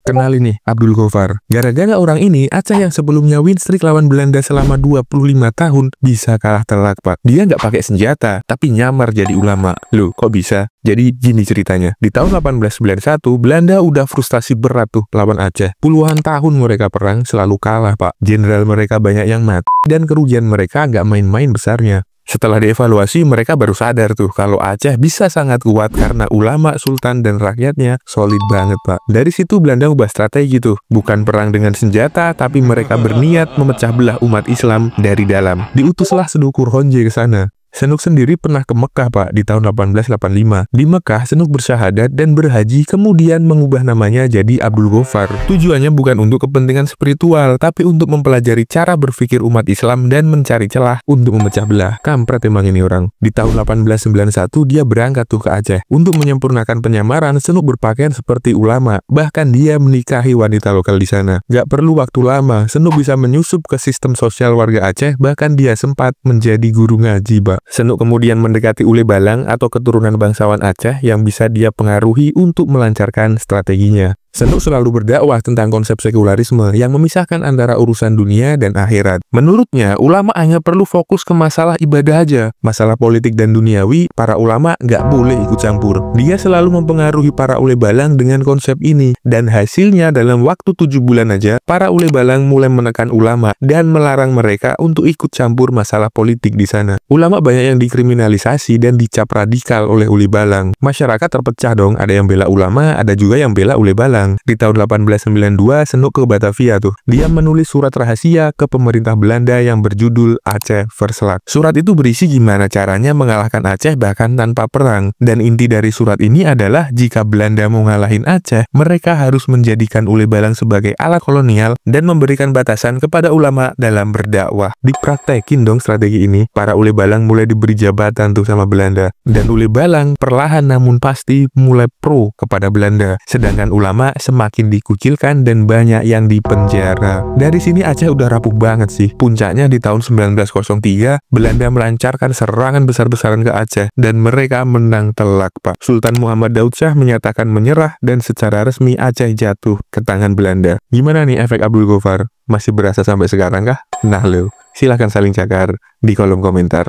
Kenalin nih, Abdul Ghoffar. Gara-gara orang ini, Aceh yang sebelumnya win streak lawan Belanda selama 25 tahun bisa kalah telak, Pak. Dia nggak pakai senjata, tapi nyamar jadi ulama. Loh, kok bisa? Jadi gini ceritanya. Di tahun 1891, Belanda udah frustasi berat tuh lawan Aceh. Puluhan tahun mereka perang selalu kalah, Pak. Jenderal mereka banyak yang mati, dan kerugian mereka nggak main-main besarnya. Setelah dievaluasi, mereka baru sadar tuh kalau Aceh bisa sangat kuat karena ulama, sultan, dan rakyatnya solid banget, Pak. Dari situ Belanda ubah strategi tuh. Bukan perang dengan senjata, tapi mereka berniat memecah belah umat Islam dari dalam. Diutuslah Sedukur Honje ke sana. Senuk sendiri pernah ke Mekah, Pak, di tahun 1885. Di Mekah, Senuk bersyahadat dan berhaji, kemudian mengubah namanya jadi Abdul Ghoffar. Tujuannya bukan untuk kepentingan spiritual, tapi untuk mempelajari cara berpikir umat Islam dan mencari celah untuk memecah belah. Kampret emang ini orang. Di tahun 1891, dia berangkat tuh ke Aceh. Untuk menyempurnakan penyamaran, Senuk berpakaian seperti ulama. Bahkan dia menikahi wanita lokal di sana. Gak perlu waktu lama, Senuk bisa menyusup ke sistem sosial warga Aceh, bahkan dia sempat menjadi guru ngaji, Pak. Senuk kemudian mendekati Ule Balang atau keturunan bangsawan Aceh yang bisa dia pengaruhi untuk melancarkan strateginya. Senuk selalu berdakwah tentang konsep sekularisme yang memisahkan antara urusan dunia dan akhirat. Menurutnya, ulama hanya perlu fokus ke masalah ibadah aja. Masalah politik dan duniawi, para ulama nggak boleh ikut campur. Dia selalu mempengaruhi para ule balang dengan konsep ini. Dan hasilnya dalam waktu 7 bulan aja, para ule balang mulai menekan ulama dan melarang mereka untuk ikut campur masalah politik di sana. Ulama banyak yang dikriminalisasi dan dicap radikal oleh ule balang. Masyarakat terpecah dong, ada yang bela ulama, ada juga yang bela ule balang. Di tahun 1892, Senuk ke Batavia tuh. Dia menulis surat rahasia ke pemerintah Belanda yang berjudul Aceh Verslag. Surat itu berisi gimana caranya mengalahkan Aceh bahkan tanpa perang. Dan inti dari surat ini adalah jika Belanda mau ngalahin Aceh, mereka harus menjadikan ule balang sebagai alat kolonial dan memberikan batasan kepada ulama dalam berdakwah. Dipraktekin dong strategi ini. Para ule balang mulai diberi jabatan tuh sama Belanda. Dan ule balang perlahan namun pasti mulai pro kepada Belanda. Sedangkan ulama semakin dikucilkan dan banyak yang dipenjara. Dari sini Aceh udah rapuh banget sih. Puncaknya di tahun 1903, Belanda melancarkan serangan besar-besaran ke Aceh dan mereka menang telak, Pak. Sultan Muhammad Daud Shah menyatakan menyerah dan secara resmi Aceh jatuh ke tangan Belanda. Gimana nih efek Abdul Ghoffar? Masih berasa sampai sekarang kah? Nah lo, silahkan saling cakar di kolom komentar.